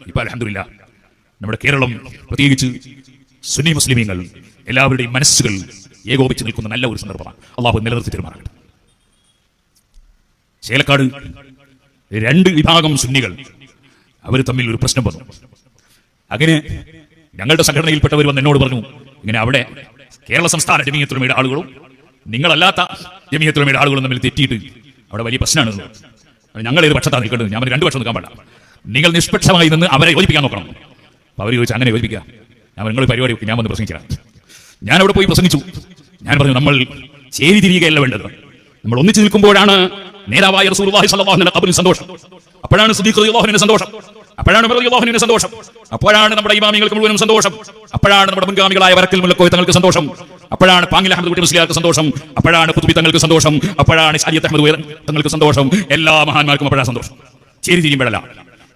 ഇപ്പൊ അൽഹംദുലില്ലാ നമ്മുടെ കേരളം, പ്രത്യേകിച്ച് സുന്നി മുസ്ലിമീങ്ങൾ എല്ലാവരുടെയും മനസ്സുകൾ ഏകോപിച്ച് നിൽക്കുന്ന നല്ല ഒരു സന്ദർഭമാണ്. അള്ളാഹു നിലനിർത്തി തീരുമാനമാകട്ടെ. ചേലക്കാട് രണ്ട് വിഭാഗം സുന്നികൾ അവർ തമ്മിൽ ഒരു പ്രശ്നം വന്നു. അങ്ങനെ ഞങ്ങളുടെ സംഘടനയിൽപ്പെട്ടവർ വന്ന് എന്നോട് പറഞ്ഞു, ഇങ്ങനെ അവിടെ കേരള സംസ്ഥാന ജമീയത്തുലമയുടെ ആളുകളും നിങ്ങളല്ലാത്ത ജമീയത്തുലമയുടെ ആളുകളും തമ്മിൽ തെറ്റിയിട്ട് അവിടെ വലിയ പ്രശ്നമാണ്. ഞങ്ങൾ ഏത് പക്ഷത്താണ് നിൽക്കേണ്ടത്? ഞാൻ രണ്ട് പക്ഷം നിൽക്കാൻ പാടില്ല. നിങ്ങൾ നിഷ്പക്ഷമായി നിന്ന് അവരെ യോജിപ്പിക്കാൻ നോക്കണം. അപ്പോൾ അവർ ചോദിച്ചു, അങ്ങനെ യോജിപ്പിക്കുക? ഞാൻ നിങ്ങൾ പരിപാടി ഞാൻ വന്ന് പ്രസംഗിക്കാം. ഞാൻ അവിടെ പോയി പ്രസംഗിച്ചു. ഞാൻ പറഞ്ഞു, നമ്മൾ ചേരി തിരിയുകയല്ല വേണ്ടത്. നമ്മൾ ഒന്നിച്ചു നിൽക്കുമ്പോഴാണ് നേതാവായ റസൂലുള്ളാഹി സ്വല്ലല്ലാഹു അലൈഹി വസല്ലം സന്തോഷം, അപ്പോഴാണ് സിദ്ദീഖ് റളിയല്ലാഹു അൻഹു സന്തോഷം, അപ്പോഴാണ് ഉമർ റളിയല്ലാഹു അൻഹു സന്തോഷം, അപ്പോഴാണ് നമ്മുടെ ഇമാമിങ്ങൾക്ക് മുഴുവനും സന്തോഷം, അപ്പോഴാണ് നമ്മുടെ മുൻഗാമികളായ വരക്കൽ മുല്ലക്കോയ തങ്ങൾക്ക് സന്തോഷം, അപ്പോഴാണ് പാങ്ങിൽ അഹമ്മദ് കുട്ടി മുസ്ലിയാർക്ക് സന്തോഷം, അപ്പോഴാണ് ഖുതുബി തങ്ങൾക്ക് സന്തോഷം, അപ്പോഴാണ് ശരീഅത്ത് അഹമ്മദ് തങ്ങൾക്ക് സന്തോഷം. എല്ലാ മഹാന്മാർക്കും അപ്പോഴാണ് സന്തോഷം. ചേരി തിരിയുമ്പോഴല്ല.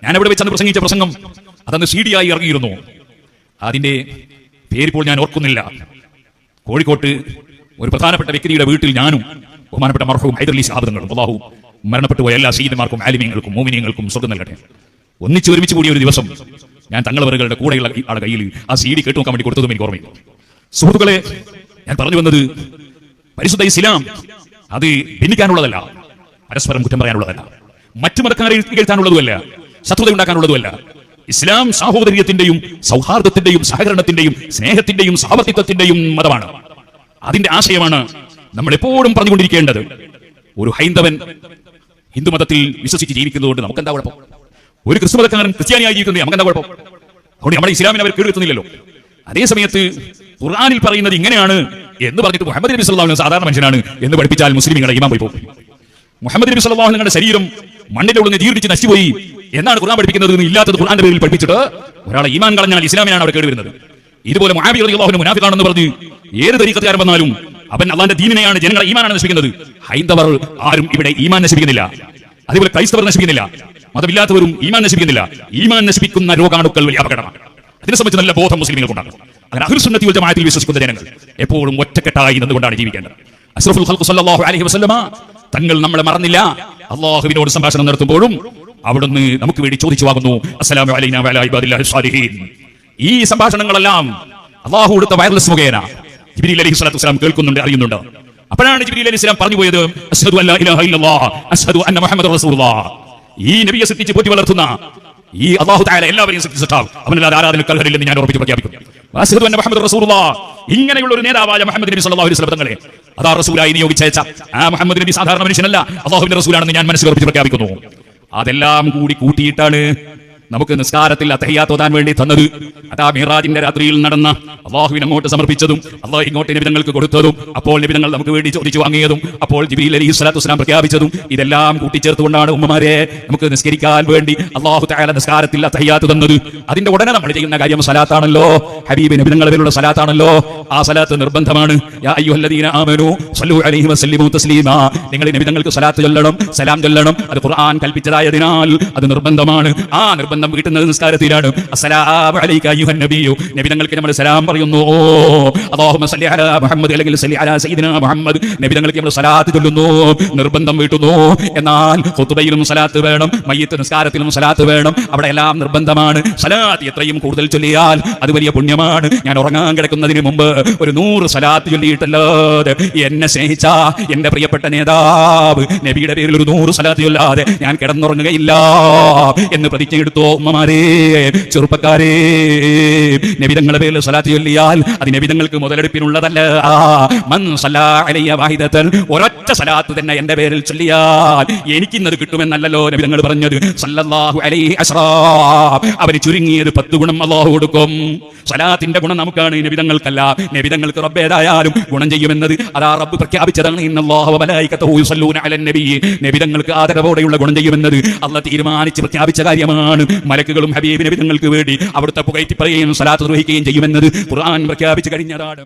ഞാനവിടെ വെച്ചന്ന് പ്രസംഗിച്ച പ്രസംഗം അതന്ന് CD ആയി ഇറങ്ങിയിരുന്നു. അതിന്റെ പേരിപ്പോൾ ഞാൻ ഓർക്കുന്നില്ല. കോഴിക്കോട്ട് ഒരു പ്രധാനപ്പെട്ട വ്യക്തിയുടെ വീട്ടിൽ ഞാനും ബഹുമാനപ്പെട്ട മർഹൂം ഹൈദർ അലി ശിഹാബ് തങ്ങളും അല്ലാഹു മരണപ്പെട്ടു പോയ എല്ലാ സയ്യിദുമാർക്കും ആലിമീങ്ങൾക്കും മോമിനീങ്ങൾക്കും സ്വർഗ്ഗം നൽകട്ടെ ഒന്നിച്ച് ഒരുമിച്ച് കൂടിയ ഒരു ദിവസം ഞാൻ തങ്ങളവരുടെ കൂടെയുള്ള ആളുടെ കയ്യിൽ ആ CD കേട്ടു നോക്കാൻ വേണ്ടി കൊടുത്തതും എനിക്ക് ഓർമ്മയില്ല. സുഹൃത്തുക്കളെ, ഞാൻ പറഞ്ഞു വന്നത്, പരിശുദ്ധ ഇസ്ലാം അത് ഭിന്നിക്കാനുള്ളതല്ല, പരസ്പരം കുറ്റം പറയാനുള്ളതല്ല, മറ്റു മതക്കാരെ കേൾക്കാനുള്ളതുമല്ല, ശത്രുത ഉണ്ടാക്കാനുള്ളതുമല്ല. ഇസ്ലാം സാഹോദര്യത്തിന്റെയും സൗഹാർദ്ദത്തിന്റെയും സഹകരണത്തിന്റെയും സ്നേഹത്തിന്റെയും സാഹോദര്യത്തിന്റെയും മതമാണ്. അതിന്റെ ആശയമാണ് നമ്മൾ എപ്പോഴും പറഞ്ഞുകൊണ്ടിരിക്കേണ്ടത്. ഒരു ഹൈന്ദവൻ ഹിന്ദു മതത്തിൽ വിശ്വസിച്ച് ജീവിക്കുന്നതുകൊണ്ട് നമുക്കെന്താ കുഴപ്പം? ഒരു ക്രിസ്തു മതക്കാരൻ ക്രിസ്ത്യാനിയായി ജീവിക്കുന്നത് നമുക്കെന്താ കുഴപ്പം? അതുകൊണ്ട് നമ്മുടെ ഇസ്ലാമിനെ അവർ കേടുവരുത്തുന്നില്ലല്ലോ. അതേ സമയത്ത് ഖുർആനിൽ പറയുന്നത് ഇങ്ങനെയാണ് എന്ന് പറഞ്ഞിട്ട് മുഹമ്മദ് നബി സല്ലല്ലാഹു അലൈഹി വസല്ലം സാധാരണ മനുഷ്യനാണ് എന്ന് പഠിപ്പിച്ചാൽ മുസ്ലിമീങ്ങളുടെ ഈമാൻ പോയി പോകും. മുഹമ്മദ് നബി സല്ലല്ലാഹു അലൈഹി വസല്ലം ശരീരം മണ്ണിന്റെ ഉള്ളിൽ ജീർണിച്ച് നശിച്ചുപോയി എന്നാണ് ഖുർആൻ പഠിപ്പിക്കുന്നത്. ഇല്ലാത്തത് ഖുർആന്റെ പേരിൽ പഠിപ്പിച്ചിട്ട് ഒരാളെ ഈമാൻ കളഞ്ഞാൽ ഇസ്ലാമിനാണ് അവിടെ കേടുവരുന്നത്. ഇതുപോലെ മുആവിയ റളിയല്ലാഹു അൻഹു മുനാഫിഖാണെന്ന് പറഞ്ഞ് ഏത് തരീഖത്തുകാരൻ വന്നാലും അവൻ അള്ളാന്റെ ദീനിനെയാണ്, ജനങ്ങളെ ഈമാനാണ് നശിപ്പിക്കുന്നത്. ഹൈന്ദവർ ആരും ഇവിടെ ഈമാൻ നശിപ്പിക്കുന്നില്ല. അതേപോലെ ക്രൈസ്തവർ നശിപ്പിക്കുന്നില്ല. മതമില്ലാത്തവരും ഈമാൻ നശിപ്പിക്കുന്നില്ല. ഈമാൻ നശിപ്പിക്കുന്ന രോഗാണുക്കൾ വലിയ അപകടമാണ്. അതിനെ സംബന്ധിച്ച് നല്ല ബോധം മുസ്ലിമുകൾക്കുണ്ടാകും. അങ്ങനെ അഹ്ലുസ് സുന്നത്തി വൽ ജമാഅത്തിൽ വിശ്വസിക്കുന്ന ജനങ്ങൾ എപ്പോഴും ഒറ്റക്കെട്ടായി നിന്നുകൊണ്ടാണ് ജീവിക്കേണ്ടത്. അഷ്റഫുൽ ഖൽഖ് സല്ലല്ലാഹു അലൈഹി വസല്ലമ തങ്ങൾ നമ്മളെ മറന്നില്ല. അല്ലാഹുവിനോട് സംഭാഷണം നടത്തുമ്പോഴും അവിടുന്ന് നമുക്ക് വേണ്ടി ചോദിച്ചു വാങ്ങുന്നു, അസ്സലാമു അലൈനാ വഅലാ ഇബാദില്ലാഹിസ് സാലിഹീൻ. ഈ സംഭാഷണങ്ങളെല്ലാം അല്ലാഹു കൊടുത്ത വയർലെസ് മുഖേന ജിബ്രീൽ അലൈഹി സ്വലാത്തു വസ്സലാം കേൾക്കുന്നുണ്ട്, അറിയുന്നുണ്ട്. അപ്പോഴാണ് ജിബ്രീൽ അലൈഹി സ്വലാം പറഞ്ഞു പോയത്, അശ്ഹദു അല്ലാ ഇലാഹ ഇല്ലല്ലാഹ് അശ്ഹദു അന്ന മുഹമ്മദർ റസൂലുള്ളാഹ്. ഈ നബിയെ സൃഷ്ടിച്ച് പോറ്റി വളർത്തുന്ന ഈ അല്ലാഹു തആല എല്ലാവരെയും സൃഷ്ടിച്ചിട്ടാണ്, അവനല്ലാതെ ആരാധനയ്ക്ക് അർഹരില്ലെന്ന് ഞാൻ ഉറപ്പിച്ച് പ്രഖ്യാപിക്കുന്നു. അശ്ഹദു അന്ന മുഹമ്മദർ റസൂലുള്ളാഹ്. ഇങ്ങനെയുള്ള ഒരു നേതാവായ മുഹമ്മദ് നബി സല്ലല്ലാഹു അലൈഹി വസല്ലം തങ്ങളെ അതാ റസൂലായി നിയോഗിച്ചയച്ച ആ മുഹമ്മദ് നബി സാധാരണ മനുഷ്യനല്ല, അല്ലാഹുവിന്റെ റസൂലാണെന്ന് ഞാൻ മനസ്സിൽ ഉറപ്പിച്ച് പ്രഖ്യാപിക്കുന്നു. അതെല്ലാം കൂടി കൂട്ടിയിട്ടാണ് നമുക്ക് നിസ്കാരത്തിൽ അത്തഹിയ്യാത്ത് ഓതാൻ വേണ്ടി തന്നത്. അതാ മിറാജിന്റെ രാത്രിയിൽ നടന്ന അല്ലാഹുവിനെ അങ്ങോട്ട് സമർപ്പിച്ചതും അല്ലാഹു ഇങ്ങോട്ട് നബിതങ്ങൾക്ക് കൊടുത്തതും അപ്പോൾ നബിതങ്ങൾ നമുക്ക് വേണ്ടി ചോദിച്ചു വാങ്ങിയതും അപ്പോൾ ജിബ്രീൽ അലൈഹി സ്വലാത്തു വസ്സലാം പ്രഖ്യാപിച്ചതും ഇതെല്ലാം കൂട്ടിച്ചേർത്തുകൊണ്ടാണ് ഉമ്മമാരെ നമുക്ക് നിസ്കരിക്കാൻ വേണ്ടി അല്ലാഹു തആല നിസ്കാരത്തിൽ അത്തഹിയ്യാത്ത് തന്നത്. അതിന്റെ ഉടനെ നമ്മൾ ചെയ്യുന്ന കാര്യം സലാത്താണല്ലോ, ഹബീബ് നബിതങ്ങളുടെ പേരിലുള്ള സലാത്താണല്ലോ. ആ സലാത്ത് നിർബന്ധമാണ്. യാ അയ്യുഹല്ലദീന ആമനൂ സ്വല്ലു അലൈഹി വസല്ലിമു തസ്ലീമാ. നിങ്ങൾ നബിതങ്ങൾക്ക് സലാത്ത് ചൊല്ലണം, സലാം ചൊല്ലണം. അത് ഖുർആൻ കൽപ്പിച്ചതായതിനാൽ അത് നിർബന്ധമാണ്. ആ നിർബന്ധം കിട്ടുന്നത് നിസ്കാരത്തിലാണ്. അസ്സലാമു അലൈക അയ്യുഹൻ നബിയു. നബിതങ്ങൾക്ക് നമ്മൾ സലാം പറയുന്നു. അല്ലാഹുമ്മ സല്ലി അലാ മുഹമ്മദ് അല്ലെങ്കിൽ സല്ലി അലാ സയ്യിദിനാ മുഹമ്മദ്. നബിതങ്ങൾക്ക് നമ്മൾ സലാത്ത് ചൊല്ലുന്നു, നിർബന്ധം വീട്ടുന്നു. എന്നാൽ ഖുതുബയിലും സലാത്ത് വേണം, മയ്യിത്ത് നിസ്കാരത്തിലും സലാത്ത് വേണം. അവിടെ എല്ലാം നിർബന്ധമാണ്. സലാത്ത് എത്രയും കൂടുതൽ ചൊല്ലിയാൽ അത് വലിയ പുണ്യമാണ്. ഞാൻ ഉറങ്ങാൻ കിടക്കുന്നതിന് മുമ്പ് ഒരു 100 സലാത്ത് ചൊല്ലിയിട്ടല്ലാതെ എന്നെ സ്നേഹിച്ച എന്റെ പ്രിയപ്പെട്ട നേതാവ് നബിയുടെ പേരിൽ ഒരു 100 സലാത്ത് ചൊല്ലാതെ ഞാൻ കിടന്നുറങ്ങുകയില്ല എന്ന് പ്രതിജ്ഞയെടുത്തോ ഉമ്മമാരെ, ചെറുപ്പക്കാരെ. നബിതങ്ങളുടെ പേരിൽ സലാത്ത് ചൊല്ലിയാൽ അത് നബിതങ്ങൾക്ക് മുതലെടുപ്പിനുള്ളതല്ല. മൻ സല്ലാ അലയ്യ വാഹിദതൻ, ഒരൊറ്റ സലാത്ത് തന്നെ എന്റെ പേരിൽ ചൊല്ലിയാൽ എനിക്കിന്നത് കിട്ടുമെന്നല്ലോ നബിതങ്ങൾ പറഞ്ഞത്. സല്ലല്ലാഹു അലൈഹി അസ്റാ, അവന് ചുരുങ്ങിയത് 10 ഗുണം അല്ലാഹു കൊടുക്കും. സലാത്തിന്റെ ഗുണം നമുക്കാണ്, നബിതങ്ങൾക്കല്ല. നബിതങ്ങൾക്ക് റബ്ബേതായാലും ഗുണം ചെയ്യുമെന്നത് അതാ റബ്ബ് പ്രഖ്യാപിച്ചതാണ്. ഇന്നല്ലാഹു വ മലായികതഹു യുസല്ലൂന അലൻ നബി. നബിതങ്ങൾക്ക് ആദരവോടെയുള്ള ഗുണം ചെയ്യുമെന്നത് അല്ലാഹു തീരുമാനിച്ച് പ്രഖ്യാപിച്ച കാര്യമാണ്. മലക്കുകളും ഹബീബ് നബിതങ്ങൾക്ക് വേണ്ടി അവിടുത്തെ പുകഴ്ത്തി പറയുകയും സലാത്ത് നിർവഹിക്കുകയും ചെയ്യുമെന്നത് ഖുർആൻ പ്രഖ്യാപിച്ചു കഴിഞ്ഞതാണ്.